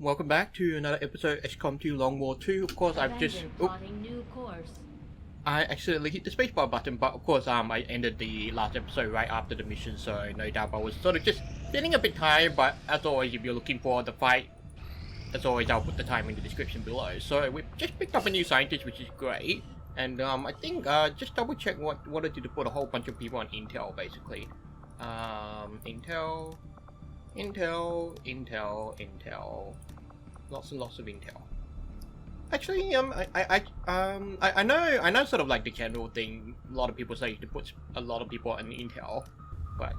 Welcome back to another episode of XCOM2 Long War 2. Of course, I've just... new course. I accidentally hit the spacebar button, but of course, I ended the last episode right after the mission, so no doubt I was sort of just feeling a bit tired, but as always, if you're looking for the fight, as always, I'll put the time in the description below. So, we've just picked up a new scientist, which is great, and I think, just double check what I did to put a whole bunch of people on Intel, basically. Intel... Lots and lots of Intel. Actually, I know sort of like the general thing. A lot of people say to put a lot of people on Intel, but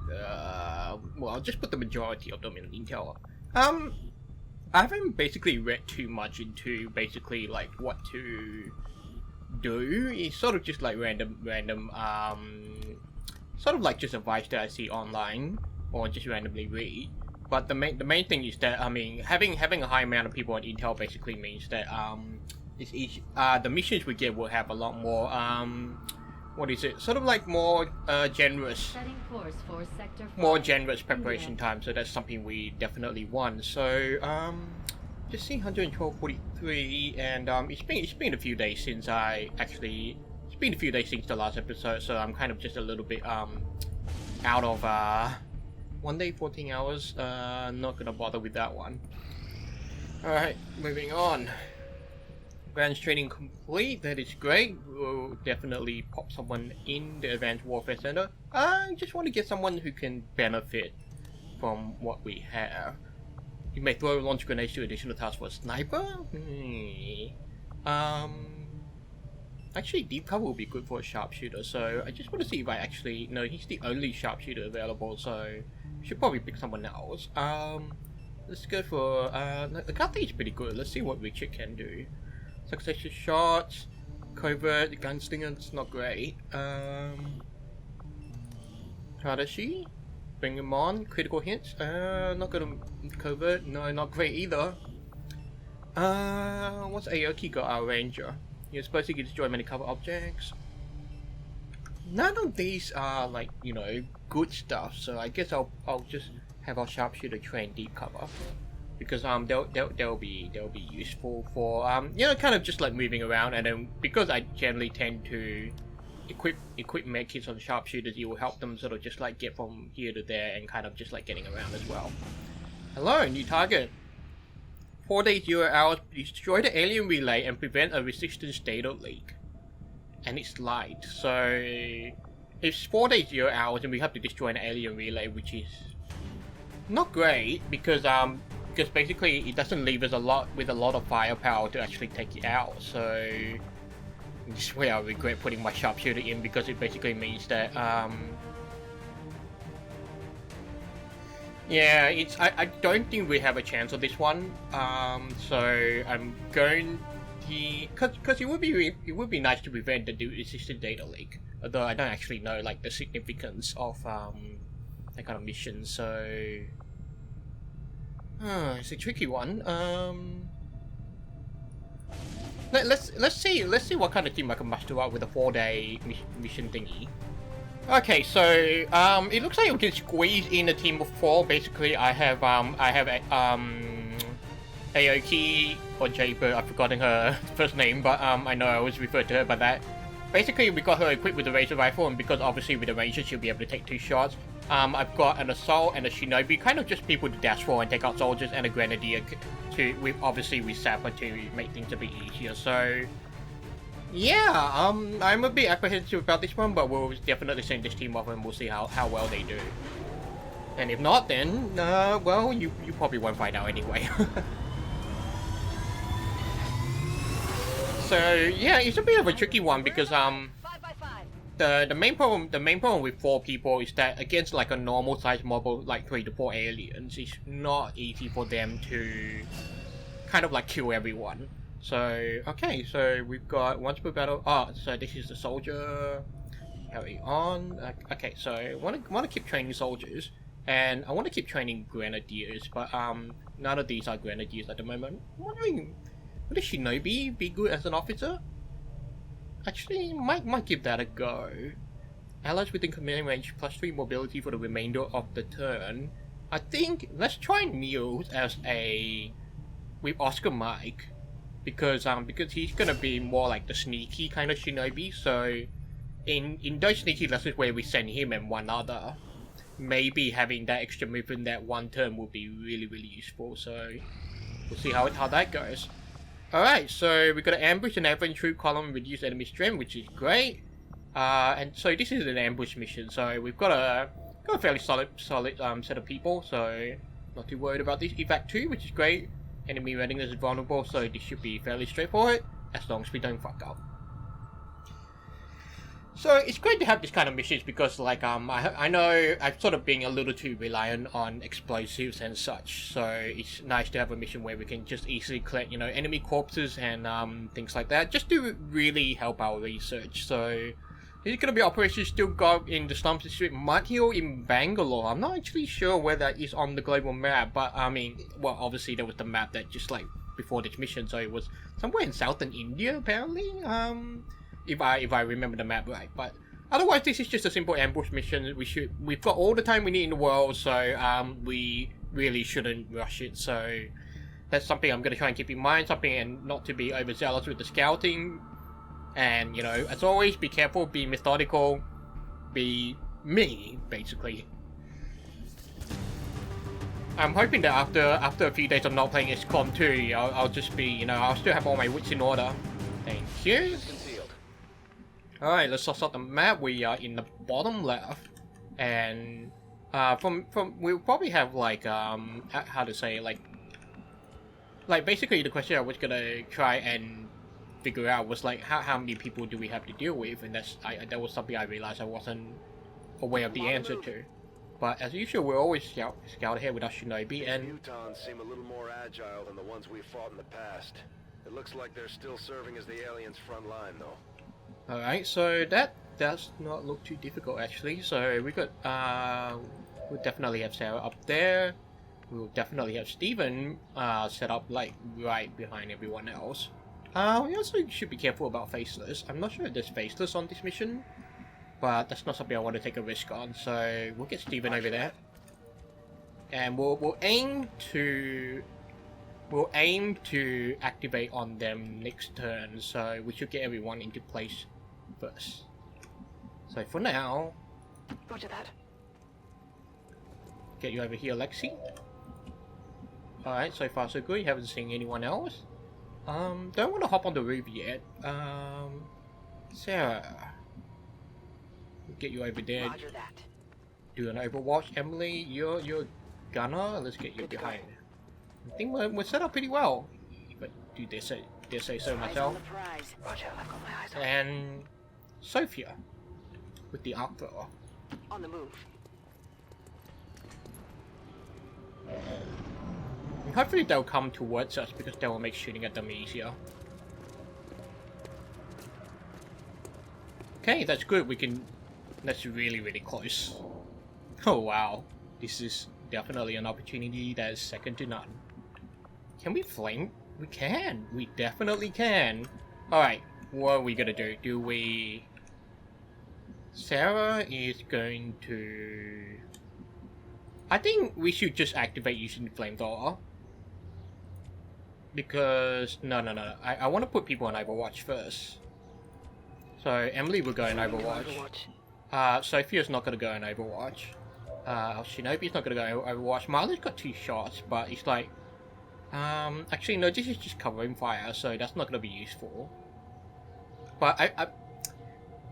well, I'll just put the majority of them in Intel. I haven't basically read too much into basically like what to do. It's sort of just like random, sort of like just advice that I see online or just randomly read. But the main thing is that, I mean, having a high amount of people on Intel basically means that it's easy, the missions we get will have a lot more what is it? Sort of like more generous. Setting course for sector 5. More generous preparation time. So that's something we definitely want. So just see 112.43, and it's been a few days since it's been a few days since the last episode. So I'm kind of just a little bit out of 1 day, 14 hours, not gonna bother with that one. Alright, moving on. Advanced training complete, that is great. We'll definitely pop someone in the Advanced Warfare Center. I just want to get someone who can benefit from what we have. You may throw launch grenades to additional tasks for a sniper? Actually, deep cover will be good for a sharpshooter, so I just want to see if I actually... No, he's the only sharpshooter available, so... should probably pick someone else. Let's go for, the Kathy is pretty good. Let's see what Richard can do. Successful shots, covert, gunslinger, it's not great. Tadashi, bring him on, critical hits, not gonna, covert, no, not great either. What's Aoki got, our ranger? You're supposed to destroy many cover objects. None of these are like, you know, good stuff, so I guess I'll just have our sharpshooter train deep cover, because they'll be useful for you know, kind of just like moving around, and then because I generally tend to equip medkits on sharpshooters, it will help them sort of just like get from here to there and kind of just like getting around as well. Hello, new target. 4 days 0 hours. Destroy the alien relay and prevent a resistance data leak. And it's light, so it's 4 days 0 hours, and we have to destroy an alien relay, which is not great because basically it doesn't leave us with a lot of firepower to actually take it out. So this is where I regret putting my sharpshooter in, because it basically means that yeah, I don't think we have a chance on this one. So I'm going. Because it would be nice to prevent the resistant data leak, although I don't actually know like the significance of that kind of mission. So it's a tricky one. Let's see what kind of team I can muster up with a 4-day mission thingy. Okay, so it looks like we can squeeze in a team of 4. Basically, I have Aoki, or Jaybird, I've forgotten her first name, but I know I always refer to her by that. Basically, we got her equipped with a razor rifle, and because obviously with the ranger she'll be able to take 2 shots. I've got an assault and a shinobi, kind of just people to dash for and take out soldiers, and a grenadier with sapper to make things a bit easier. So yeah, I'm a bit apprehensive about this one, but we'll definitely send this team off and we'll see how well they do. And if not, then well, you probably won't find out anyway. So yeah, it's a bit of a tricky one because the main problem with 4 people is that against like a normal size mobile like 3 to 4 aliens, it's not easy for them to kind of like kill everyone. So okay, so we've got once per battle. Oh, so this is the soldier. Carry on. Okay, so I want to keep training soldiers, and I want to keep training grenadiers, but none of these are grenadiers at the moment. I'm wondering, would a shinobi be good as an officer? Actually, might give that a go. Allies within command range +3 mobility for the remainder of the turn. I think let's try Niels as a with Oscar Mike, because he's gonna be more like the sneaky kind of shinobi. So in those sneaky lessons where we send him and one other, maybe having that extra move in that one turn would be really useful. So we'll see how that goes. Alright, so we've got an ambush and infantry column, reduce enemy strength, which is great. And so this is an ambush mission, so we've got a fairly solid set of people, so not too worried about this. Evac 2, which is great. Enemy readiness is vulnerable, so this should be fairly straightforward, as long as we don't fuck up. So it's great to have this kind of missions because, like, I know I've sort of been a little too reliant on explosives and such. So it's nice to have a mission where we can just easily collect, you know, enemy corpses and things like that, just to really help our research. So there's gonna be Operation Still Go in the slums district, Materiel in Bangalore. I'm not actually sure where that is on the global map, but I mean, well, obviously there was the map that just like before this mission, so it was somewhere in southern India apparently. If I remember the map right, but otherwise this is just a simple ambush mission. We've got all the time we need in the world, so we really shouldn't rush it. So that's something I'm gonna try and keep in mind, something and not to be overzealous with the scouting. And you know, as always, be careful, be methodical, be me, basically. I'm hoping that after a few days of not playing XCOM2, I'll just be, you know, I'll still have all my wits in order. Thank you. Alright, let's sort out the map. We are in the bottom left, and we'll probably have like how to say, like basically the question I was gonna try and figure out was like how many people do we have to deal with, and that was something I realized I wasn't aware of the answer to. But as usual, we're always scout ahead with our shinobi, and mutants seem a little more agile than the ones we fought in the past. It looks like they're still serving as the aliens' front line, though. Alright, so that does not look too difficult actually. So we got we'll definitely have Sarah up there. We'll definitely have Steven set up like right behind everyone else. We also should be careful about faceless. I'm not sure if there's faceless on this mission, but that's not something I want to take a risk on. So we'll get Steven over there, and we'll aim to activate on them next turn. So we should get everyone into place first. So for now, Roger that. get you over here, Lexi. Alright, so far so good. You haven't seen anyone else. Don't want to hop on the roof yet. Sarah, we'll get you over there. Roger that. Do an overwatch. Emily, you're gunner. Let's get you behind. I think we're set up pretty well. But do dare say so myself. Roger, I've got my eyes on. And Sophia with the arc thrower. On the move. And hopefully they'll come towards us because that will make shooting at them easier. Okay, that's good. That's really close. Oh wow, this is definitely an opportunity that is second to none. Can we flame? We can. We definitely can. Alright, what are we gonna do? Sarah is going to... I think we should just activate using the flamethrower. Because... No. I want to put people on Overwatch first. So, Emily will go in Overwatch. Sophia's not going to go in Overwatch. Shinobi's not going to go in Overwatch. Marley's got 2 shots, but it's like... actually, no, this is just covering fire, so that's not going to be useful. But I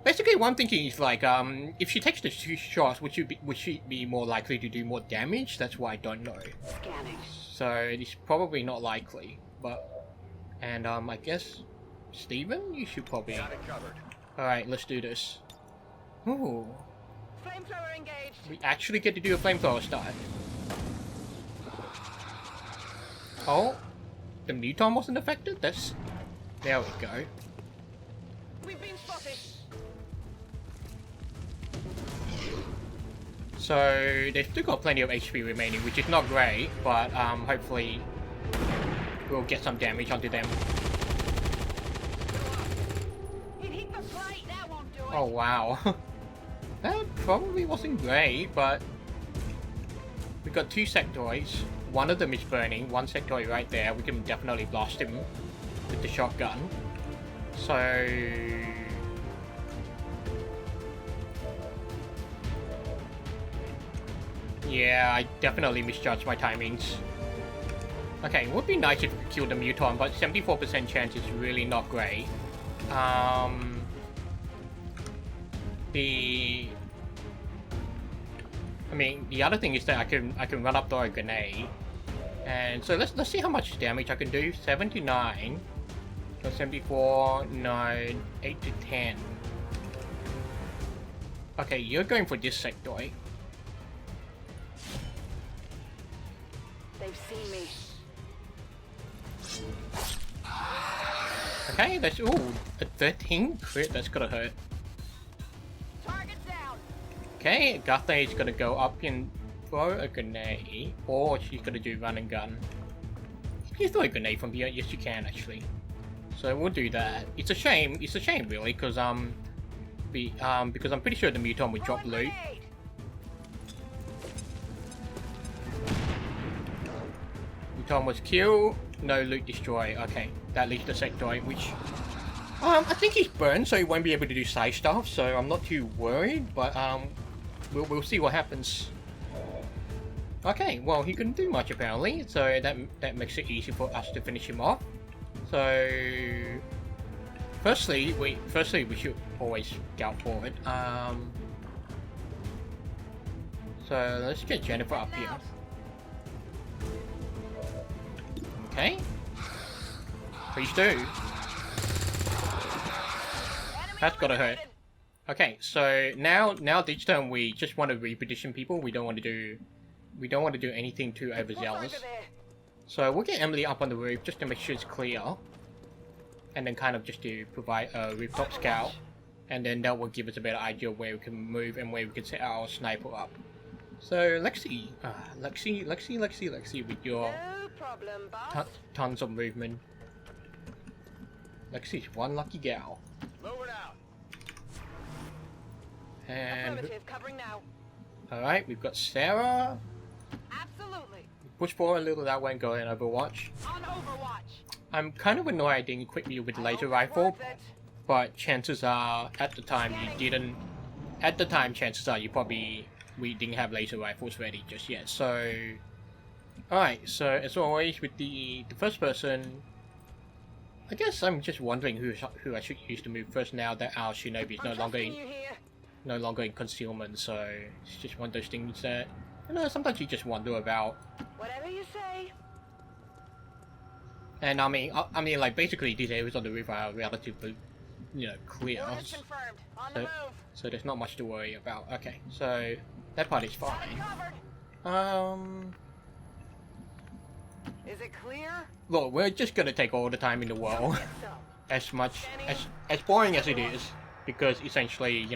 basically, what I'm thinking is like, if she takes the 2 shots, would she be more likely to do more damage? That's what I don't know. Scanning. So it's probably not likely. But, and I guess Steven, you should probably. Got it covered. All right, let's do this. Ooh, Flamethrower engaged. we actually get to do a flamethrower start. Oh, the muton wasn't affected. There we go. We've been spotted. So they've still got plenty of HP remaining, which is not great, but hopefully we'll get some damage onto them. It hit the plate. That won't do it. Oh wow, that probably wasn't great, but we got 2 sectoids. one of them is burning, one sector right there, we can definitely blast him with the shotgun. So... yeah, I definitely misjudged my timings. Okay, it would be nice if we could kill the mutant, but 74% chance is really not great. The other thing is that I can run up throw a grenade, and so let's see how much damage I can do. 79, so 74, 9, 8 to 10. Okay, you're going for this sectoid. They've seen me. Okay, that's ooh a 13 crit. That's gonna hurt. Target's down. Okay, Gatha is gonna go up and throw a grenade, or she's gonna do run and gun. Can you throw a grenade from here? Yes, you can actually. So we'll do that. It's a shame really, because because I'm pretty sure the mutant will drop loot. Grenade. Mutant was killed, no loot destroy. Okay, that leaves the sectoid, which I think he's burned, so he won't be able to do side stuff. So I'm not too worried, but we'll see what happens. Okay, well he couldn't do much apparently, so that makes it easy for us to finish him off. So firstly we should always scout forward. So let's get Jennifer up here. Okay. Please do. That's gotta hurt. Okay, so now this turn we just want to reposition people. We don't want to do anything too overzealous. So we'll get Emily up on the roof just to make sure it's clear, and then kind of just to provide a rooftop scout, and then that will give us a better idea of where we can move and where we can set our sniper up. So Lexi with your No problem, boss. tons of movement. Lexi's one lucky gal. Moving out. And Affirmative, covering now. alright, we've got Sarah. Absolutely. Push forward a little that way and go in Overwatch. On Overwatch. I'm kind of annoyed I didn't equip you with the laser rifle, but chances are at the time you didn't. At the time, chances are we didn't have laser rifles ready just yet. So, alright. So as always with the first person, I guess I'm just wondering who I should use to move first now that our Shinobi is no longer in concealment. So it's just one of those things that sometimes you just wonder about. Whatever you say. And I mean, like basically these areas on the roof are relatively, clear. Orders confirmed. On the move. So there's not much to worry about. Okay, so that part is fine. Covered. Is it clear? Look, we're just gonna take all the time in the world, Get some. as boring as it is, because essentially,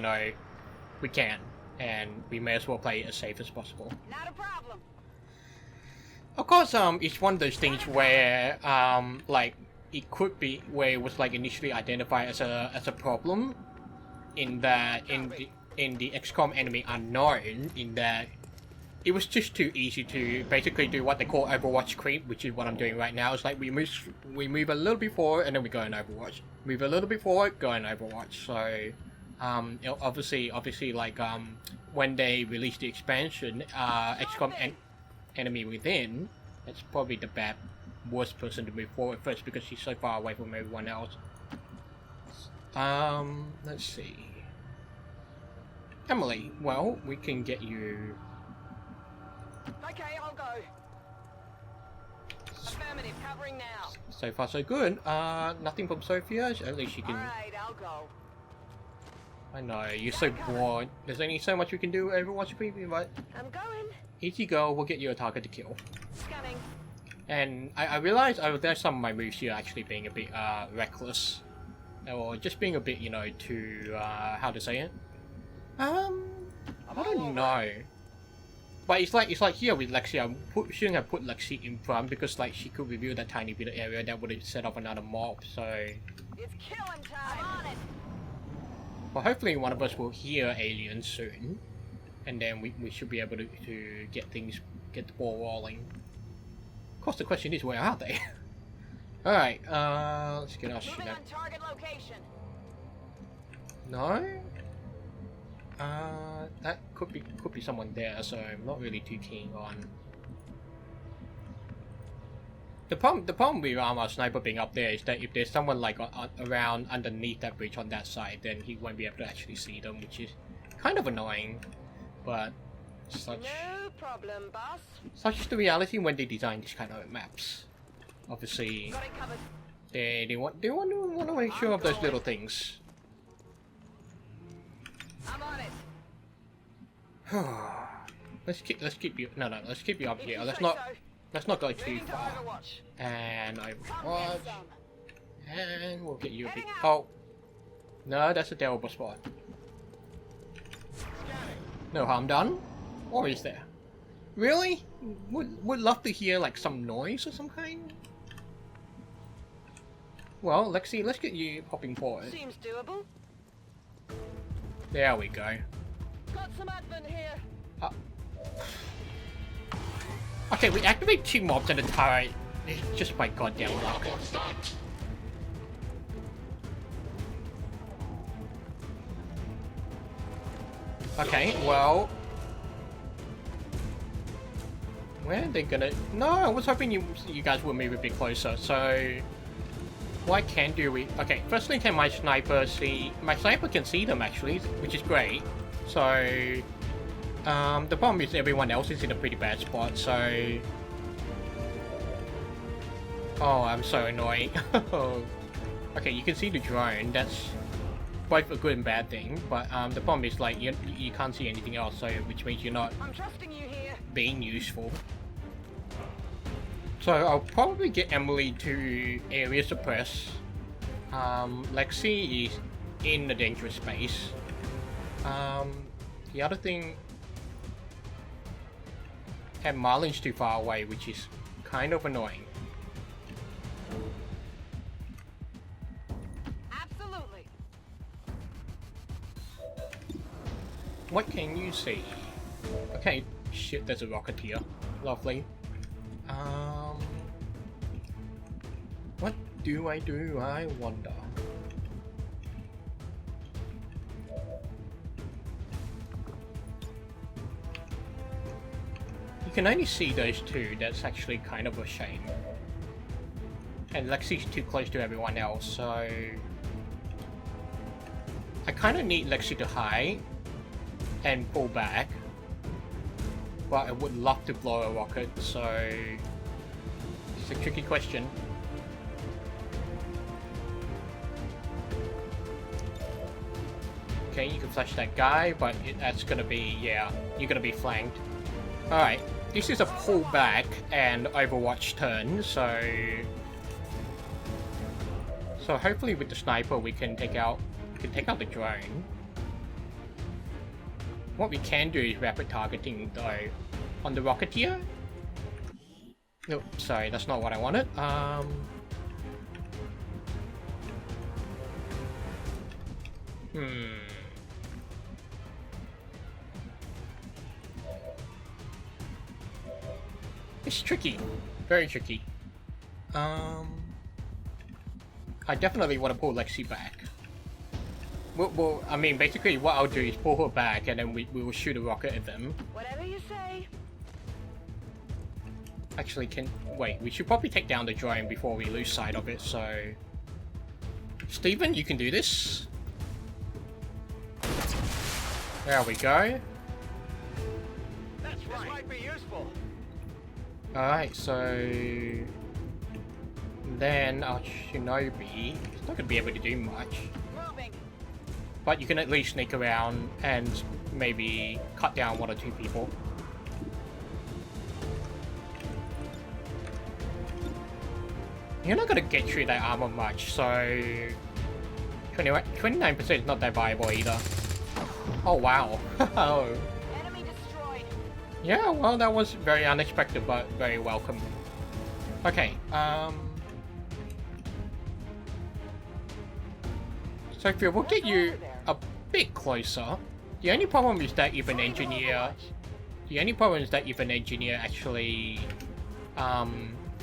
we can, and we may as well play it as safe as possible. Not a problem. Of course, it's one of those things where, like, it could be where it was like initially identified as a problem, in the XCOM Enemy Unknown, in that it was just too easy to basically do what they call Overwatch creep, which is what I'm doing right now. It's like we move a little bit forward and then we go in Overwatch. Move a little bit forward, go in Overwatch. So, obviously, like when they released the expansion, XCOM Enemy Within, it's probably the worst person to move forward first because she's so far away from everyone else. Let's see. Emily, well, we can get you. Okay, I'll go. Affirmative, covering now. So far, so good. Nothing from Sophia. At least she can. Alright, I'll go. I know you're so bored. There's only so much we can do Overwatch preview, but I'm going. easy go. We'll get you a target to kill. Scanning. And I realized there's some of my moves here actually being a bit reckless, or just being a bit, too how to say it. I don't know. But it's like here with Lexi, I shouldn't have put Lexi in front because like she could reveal that tiny bit of area that would have set off another mob. So, It's killing time. I'm on it. well, hopefully one of us will hear aliens soon, and then we should be able to get the ball rolling. course, the question is, where are they? Alright, let's get our shit Moving out. on target location. No? That could be someone there, so I'm not really too keen on. The problem with our sniper being up there is that if there's someone like around underneath that bridge on that side, then he won't be able to actually see them, which is kind of annoying. But such No problem, boss. is the reality when they design these kind of maps. Obviously, Got it covered. they want to make sure of those little things. I'm on it. let's keep you let's keep you up If here. you Let's say not so. go too Moving to far. Overwatch. And Come Overwatch, get some. and we'll get you a bit. Heading Oh, no, that's a terrible spot. No harm done, or is there? Really? Would love to hear like some noise or some kind. Well, Lexi, let's get you popping forward. Seems doable. There we go. Got some admin here. Okay, we activate 2 mobs in the turret. It's just by goddamn luck. Okay, well... Where are they gonna... No, I was hoping you guys would move a bit closer, so... What can do we... Okay, firstly, can my sniper see... My sniper can see them, actually, which is great. So... the problem is everyone else is in a pretty bad spot, so... Oh, I'm so annoying. Okay, you can see the drone, that's both a good and bad thing, but the problem is like you can't see anything else, so which means you're not I'm trusting you here. being useful. So I'll probably get Emily to area suppress. Lexi is in the dangerous space. The other thing, and Marlin's too far away, which is kind of annoying. Absolutely. What can you see? Okay, shit, there's a rocket here. Lovely. What do? I wonder. You can only see those 2, that's actually kind of a shame. And Lexi's too close to everyone else, so... I kind of need Lexi to hide and pull back. But I would love to blow a rocket, so... It's a tricky question. Okay, you can flash that guy, but that's gonna be... yeah, you're gonna be flanked. Alright, this is a pullback and Overwatch turn, so... So hopefully with the sniper we can take out the drone. What we can do is rapid targeting though on the Rocketeer. Nope, sorry, that's not what I wanted. It's tricky. Very tricky. I definitely want to pull Lexi back. Well, I mean, basically what I'll do is pull her back and then we will shoot a rocket at them. Whatever you say. Actually, wait, we should probably take down the drone before we lose sight of it, so... Steven, you can do this. There we go. That's right. This might be useful. Alright, so... Then our Shinobi is not going to be able to do much. Moving. But you can at least sneak around and maybe cut down 1 or 2 people. You're not going to get through that armor much, so... 29% is not that viable either. Oh wow. Enemy destroyed. Yeah, well that was very unexpected but very welcome. Okay, Sophia, we'll get you a bit closer. The only problem is that if an engineer... actually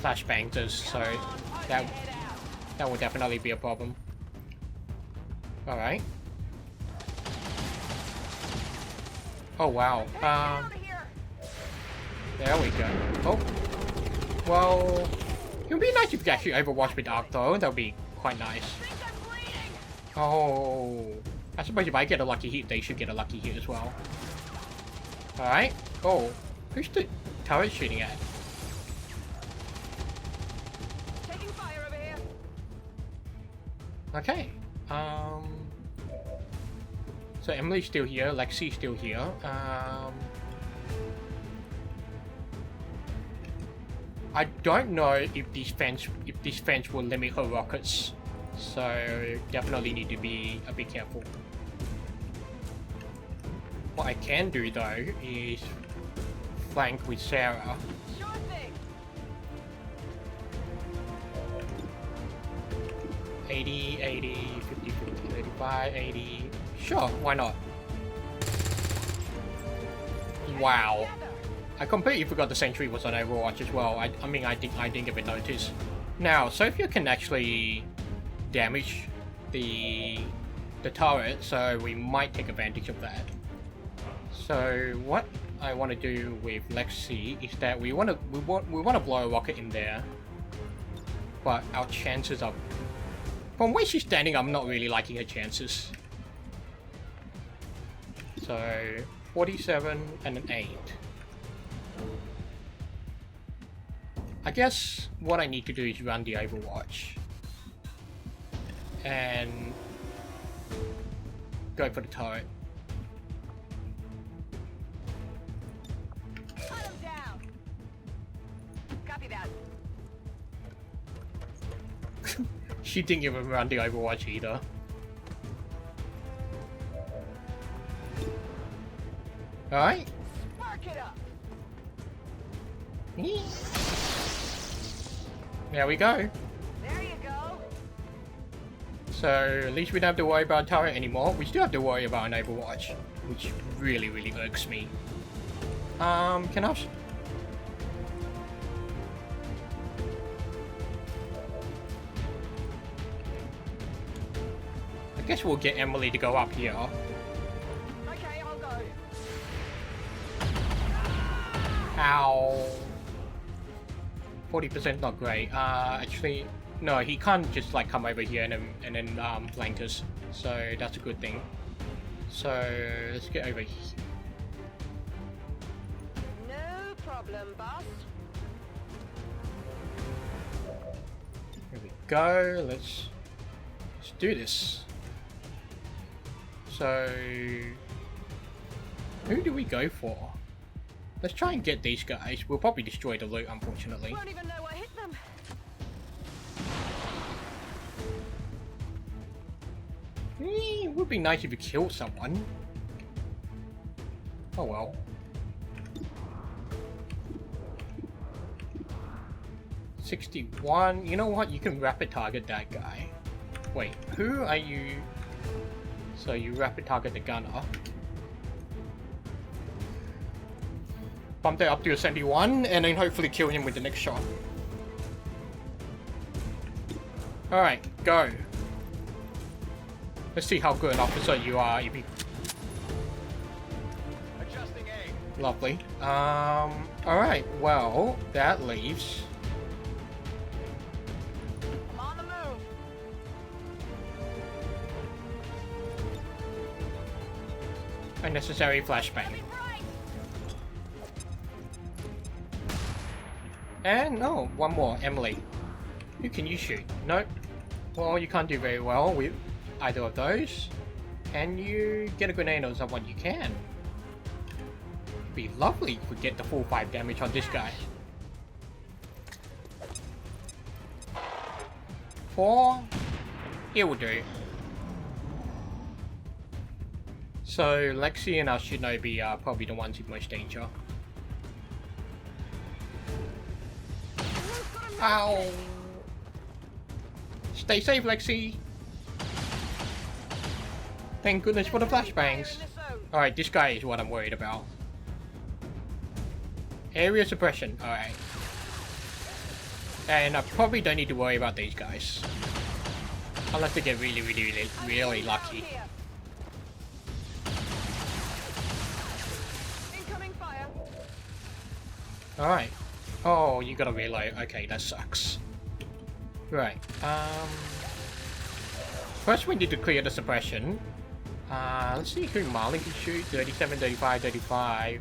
flashbangs, so that will definitely be a problem. All right. Oh wow. There we go. Oh. Well, it would be nice if you could actually overwatch with Arc though. That would be quite nice. Oh. I suppose if I get a lucky hit, they should get a lucky hit as well. Alright. Oh. Who's the turret shooting at? Taking fire over here. Okay. So Emily's still here, Lexi's still here. I don't know if this fence will limit her rockets, so definitely need to be a bit careful. What I can do though is flank with Sarah. Sure thing. 80, 80, 50, 50, 35, 80. Sure, why not? Wow. I completely forgot the sentry was on Overwatch as well. I mean, I didn't give a notice. Now, Sophia can actually damage the turret, so we might take advantage of that. So what I want to do with Lexi is that we want to blow a rocket in there, but our chances are, from where she's standing, I'm not really liking her chances. So 47 and an 8. I guess what I need to do is run the Overwatch and go for the turret. Hunt 'em down. Copy that. She didn't even run the Overwatch either. Alright. Spark it up. There we go. There you go. So at least we don't have to worry about turret anymore. We still have to worry about an Overwatch, which really irks me. Can I? I guess we'll get Emily to go up here. Okay, I'll go. Ow. 40% not great. Actually, no, he can't just like come over here and then flank us. So that's a good thing. So let's get over here. No problem, boss. Here we go. Let's do this. So who do we go for? Let's try and get these guys. We'll probably destroy the loot, unfortunately. Won't even know what hit them. It would be nice if you killed someone. Oh well. $61. You know what? You can rapid target that guy. Wait, who are you? So you rapid target the gunner. Bump that up to a 71, and then hopefully kill him with the next shot. Alright, go. Let's see how good an officer you are. If you... Adjusting aim. Lovely. Alright, well, that leaves... I'm on the move. unnecessary flashbang. And no, one more, Emily. Who can you shoot? Nope. Well, you can't do very well with either of those. Can you get a grenade on someone? You can. It'd be lovely if we get the full 5 damage on this guy. 4. It will do. So Lexi and our Shinobi are probably the ones in most danger. Ow! Stay safe, Lexi! Thank goodness for the flashbangs. Alright, this guy is what I'm worried about. Area suppression, alright. And I probably don't need to worry about these guys. Unless they get really lucky. Incoming fire. Alright. Oh, you gotta reload. Okay, that sucks. Right. First we need to clear the suppression. Let's see who Marlin can shoot. 37, 35, 35.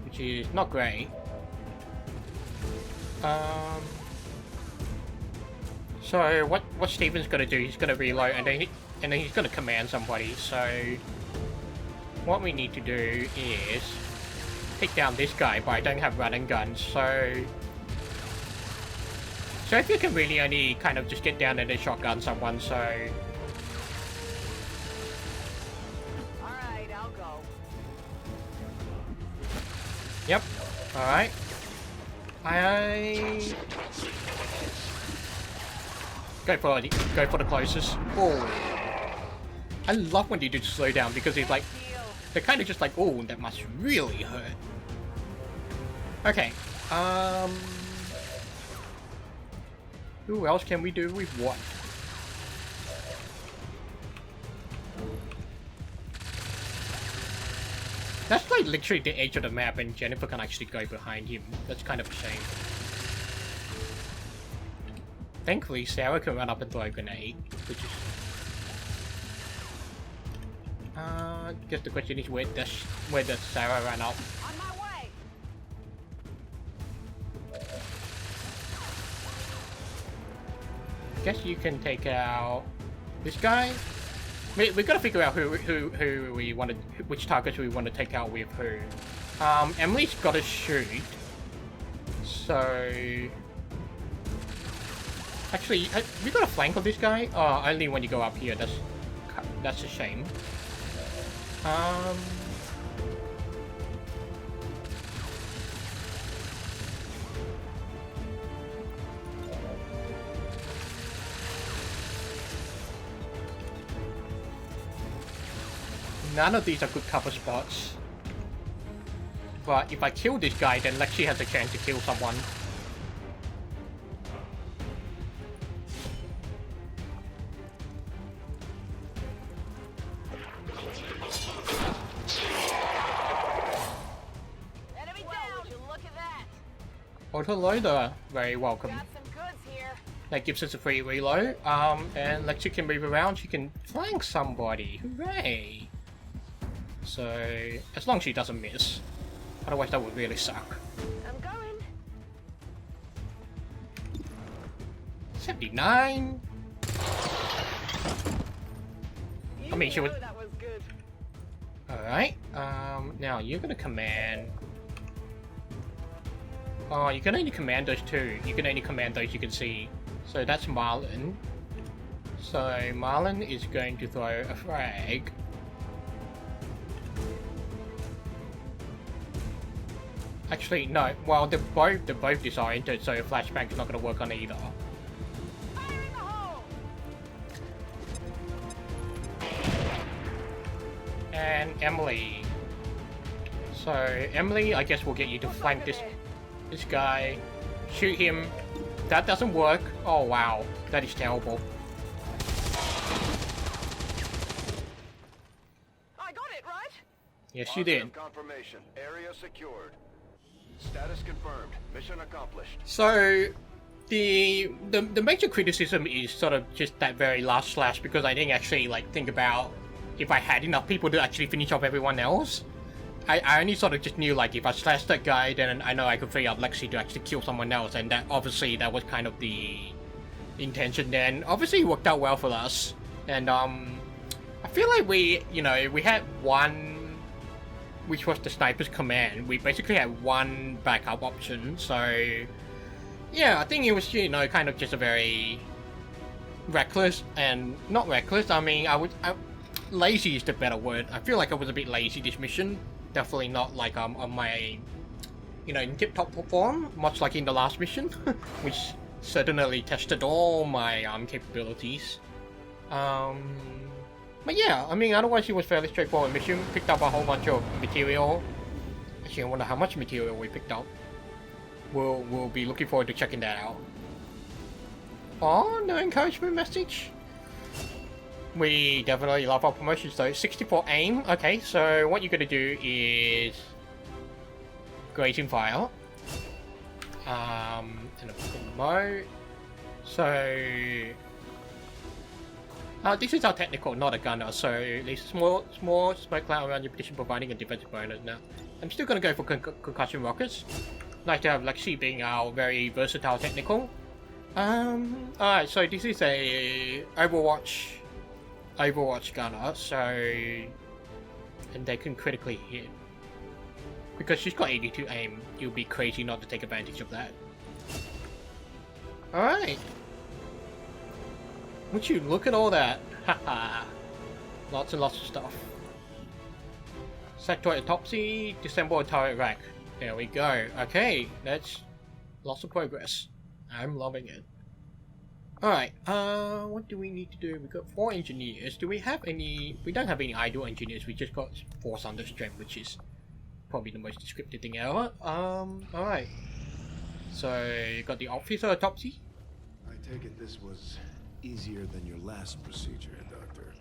Which is not great. So what Steven's gonna do, he's gonna reload and then he's gonna command somebody. So what we need to do is take down this guy, but I don't have running guns, so if you can really only kind of just get down and then shotgun someone, so Alright, I'll go. yep. Alright. Go for the closest. Oh, I love when you do slow down because it's like they're kind of just like, oh, that must really hurt. Okay. Who else can we do with what? That's like literally the edge of the map, and Jennifer can actually go behind him. That's kind of a shame. Thankfully, Sarah can run up and throw a grenade, which is... guess the question is where does Sarah run up? On my way. Guess you can take out this guy. We gotta figure out who we want to, which targets we want to take out with who. Emily's gotta shoot. So actually, we got a flank of this guy. Oh, only when you go up here. That's a shame. None of these are good cover spots. But if I kill this guy, then Lexi has a chance to kill someone. Enemy down. Would you look at that? Autoloader, very welcome. Got some goods here. That gives us a free reload. And Lexi can move around. She can flank somebody. Hooray! So, as long as she doesn't miss. Otherwise that would really suck. I'm going. 79? I mean, she would... That was good. Alright, now you're gonna command... Oh, you can only command those two. You can only command those you can see. So that's Marlon. So Marlon is going to throw a frag. Actually, no. Well, they're both disoriented, so a flashbang's not going to work on either. Fire in the hole. And Emily. So Emily, I guess we'll get you to flank this guy. Shoot him. That doesn't work. Oh wow, that is terrible. I got it right. Yes, you did. Confirmation. Area secured. Status confirmed. Mission accomplished. So, the major criticism is sort of just that very last slash, because I didn't actually like think about if I had enough people to actually finish off everyone else. I only sort of just knew like if I slashed that guy, then I know I could figure out Lexi to actually kill someone else, and that obviously that was kind of the intention. Then obviously it worked out well for us, and I feel like we had one, which was the sniper's command. We basically had one backup option, so yeah, I think it was, kind of just a very reckless, and not reckless, I mean, lazy is the better word. I feel like I was a bit lazy this mission. Definitely not like on my, in tip-top form, much like in the last mission, which certainly tested all my capabilities. But yeah, I mean, otherwise it was fairly straightforward mission. Picked up a whole bunch of material. Actually, I wonder how much material we picked up. We'll be looking forward to checking that out. Oh, no encouragement message. We definitely love our promotions though. 64 aim. Okay, so what you're gonna do is grazing fire. And a promote. So this is our technical, not a gunner. So there's small smoke cloud around your position, providing a defensive bonus. Now, I'm still gonna go for concussion rockets. Like to have Lexi being our very versatile technical. Alright, so this is a Overwatch gunner, so and they can critically hit. Because she's got 82 aim, you'll be crazy not to take advantage of that. Alright. Would you look at all that? Haha. Lots and lots of stuff. Sector autopsy, disassemble a turret rack. There we go. Okay, that's lots of progress. I'm loving it. Alright, what do we need to do? We've got 4 engineers. Do we have any... We don't have any idle engineers, we just got force under strength, which is probably the most descriptive thing ever. Alright. So, you got the officer autopsy? I take it this was easier than your last procedure, Doctor.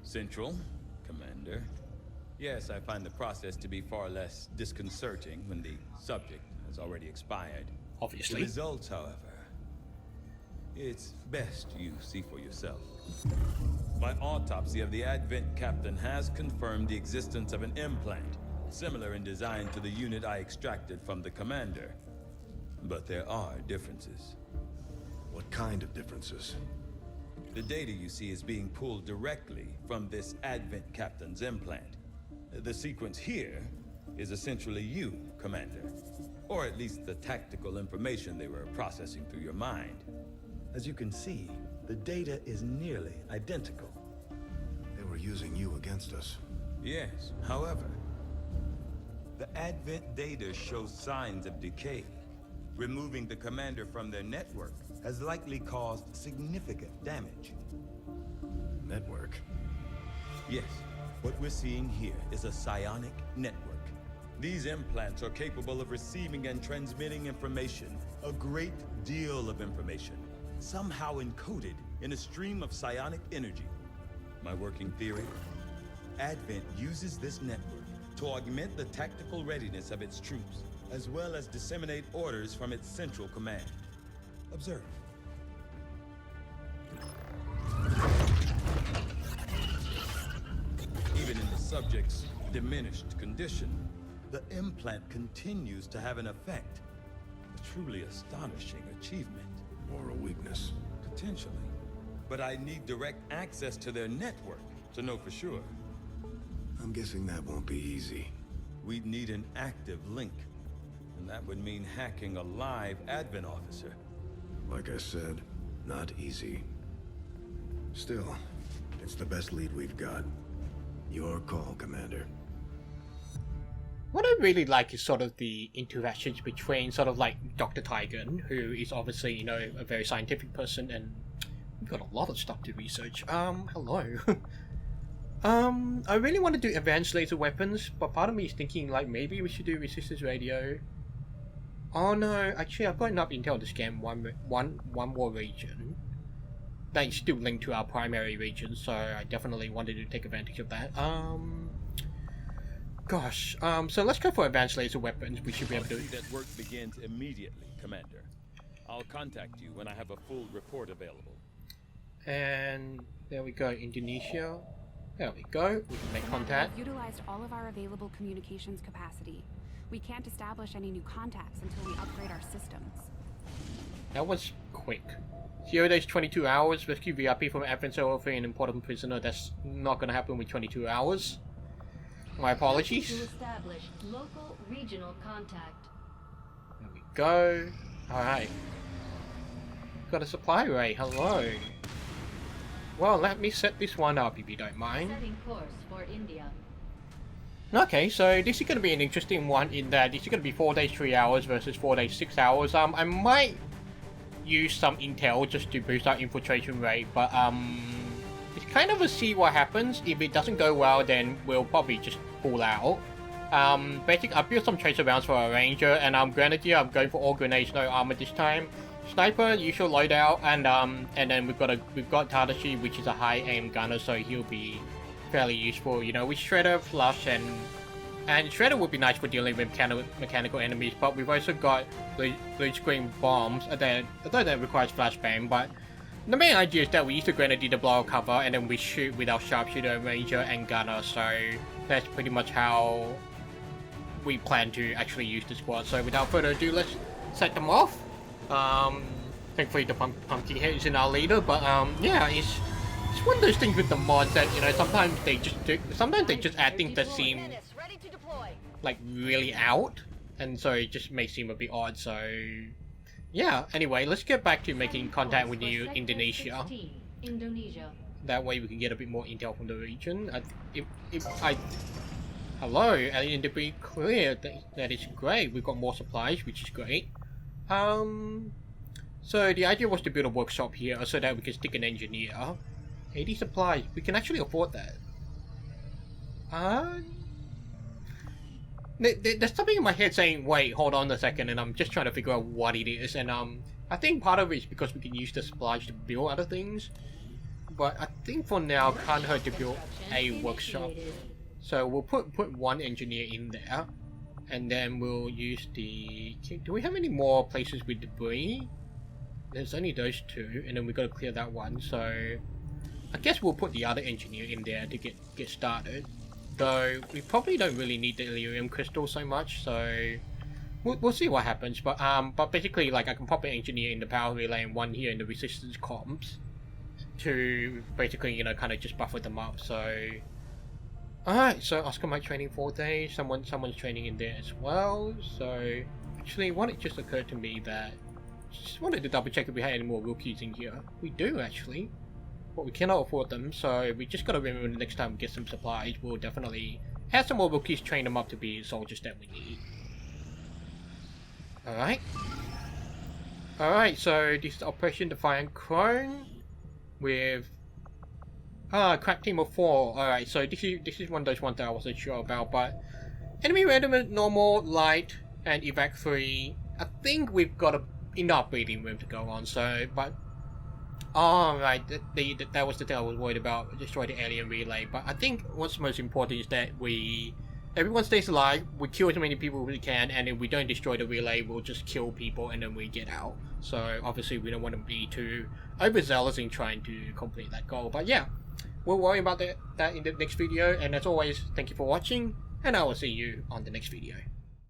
Central, Commander. Yes, I find the process to be far less disconcerting when the subject has already expired. Obviously. The results, however, it's best you see for yourself. My autopsy of the Advent Captain has confirmed the existence of an implant, similar in design to the unit I extracted from the Commander. But there are differences. What kind of differences? The data you see is being pulled directly from this Advent Captain's implant. The sequence here is essentially you, Commander. Or at least the tactical information they were processing through your mind. As you can see, the data is nearly identical. They were using you against us. Yes, however, the Advent data shows signs of decay. Removing the Commander from their network has likely caused significant damage. Network? Yes, what we're seeing here is a psionic network. These implants are capable of receiving and transmitting information, a great deal of information, somehow encoded in a stream of psionic energy. My working theory? Advent uses this network to augment the tactical readiness of its troops, as well as disseminate orders from its central command. Observe. Even in the subject's diminished condition, the implant continues to have an effect. A truly astonishing achievement. Or a weakness? Potentially. But I need direct access to their network to know for sure. I'm guessing that won't be easy. We'd need an active link. And that would mean hacking a live Advent officer. Like I said, not easy. Still, it's the best lead we've got. Your call, Commander. What I really like is sort of the interactions between sort of like Dr. Tygan, who is obviously, you know, a very scientific person, and we've got a lot of stuff to research. Hello. I really want to do advanced laser weapons, but part of me is thinking like maybe we should do resistance radio. Oh no, actually I've got enough intel to scan one more region. That's still linked to our primary region, so I definitely wanted to take advantage of that. Gosh, so let's go for advanced laser weapons. We should be able to... That work begins immediately, Commander. I'll contact you when I have a full report available. And there we go, Indonesia. There we go, we can make contact. We've utilized all of our available communications capacity. We can't establish any new contacts until we upgrade our systems. That was quick. 0 days, 22 hours. Rescue VIP from Advent over an important prisoner. That's not gonna happen with 22 hours. My apologies. To establish local regional contact. There we go. Alright. Got a supply array. Hello. Well, let me set this one up if you don't mind. Setting course for India. Okay, so this is going to be an interesting one in that this is going to be 4 days 3 hours versus 4 days 6 hours. I might use some intel just to boost our infiltration rate, but it's kind of a see what happens. If it doesn't go well, then we'll probably just pull out. Basically, I built some tracer rounds for a ranger, and granted, I'm going for all grenades, no armor this time. Sniper, usual loadout, and then we've got Tadashi, which is a high aim gunner, so he'll be fairly useful. You know, with Shredder, Flush, and Shredder would be nice for dealing with mechanical enemies, but we've also got blue screen bombs, although that requires flashbang, but the main idea is that we use the grenade to blow cover, and then we shoot with our sharpshooter, ranger, and gunner, so that's pretty much how we plan to actually use the squad. So without further ado, let's set them off. Thankfully the pumpkin head is in our leader, but yeah, it's one of those things with the mods that, you know, sometimes they just add things that seem Ready to deploy. like really out, and so it just may seem a bit odd. So yeah, anyway, let's get back to making contact with you, Indonesia. Indonesia. That way we can get a bit more intel from the region. Hello, alien debris clear. That is great. We've got more supplies, which is great. So the idea was to build a workshop here so that we can stick an engineer. 80 supplies. We can actually afford that. There's something in my head saying, wait, hold on a second, and I'm just trying to figure out what it is. And I think part of it is because we can use the supplies to build other things. But I think for now, can't hurt to build a workshop. So we'll put one engineer in there, and then we'll use the... Do we have any more places with debris? There's only those two, and then we've got to clear that one, so... I guess we'll put the other engineer in there to get started. Though, we probably don't really need the Illyrium crystal so much, so... We'll see what happens, but basically, like, I can pop an engineer in the power relay and one here in the resistance comms to basically, you know, kind of just buffer them up, so... Alright, so Oscar might training 4 days, someone's training in there as well, so... Actually, what it just occurred to me that... Just wanted to double check if we had any more rookies in here. We do, actually. But we cannot afford them, so we just gotta remember the next time we get some supplies, we'll definitely have some more rookies, train them up to be soldiers that we need. Alright. Alright, so this is Operation Defiant Chrome with crack team of 4. Alright, so this is one of those ones that I wasn't sure about, but enemy random, normal, light, and evac 3. I think we've got enough breathing room to go on, so, but alright, that was the thing I was worried about, destroy the alien relay. But I think what's most important is that everyone stays alive, we kill as many people as we can, and if we don't destroy the relay, we'll just kill people and then we get out. So obviously we don't want to be too overzealous in trying to complete that goal. But yeah, we'll worry about that in the next video, and as always, thank you for watching, and I will see you on the next video.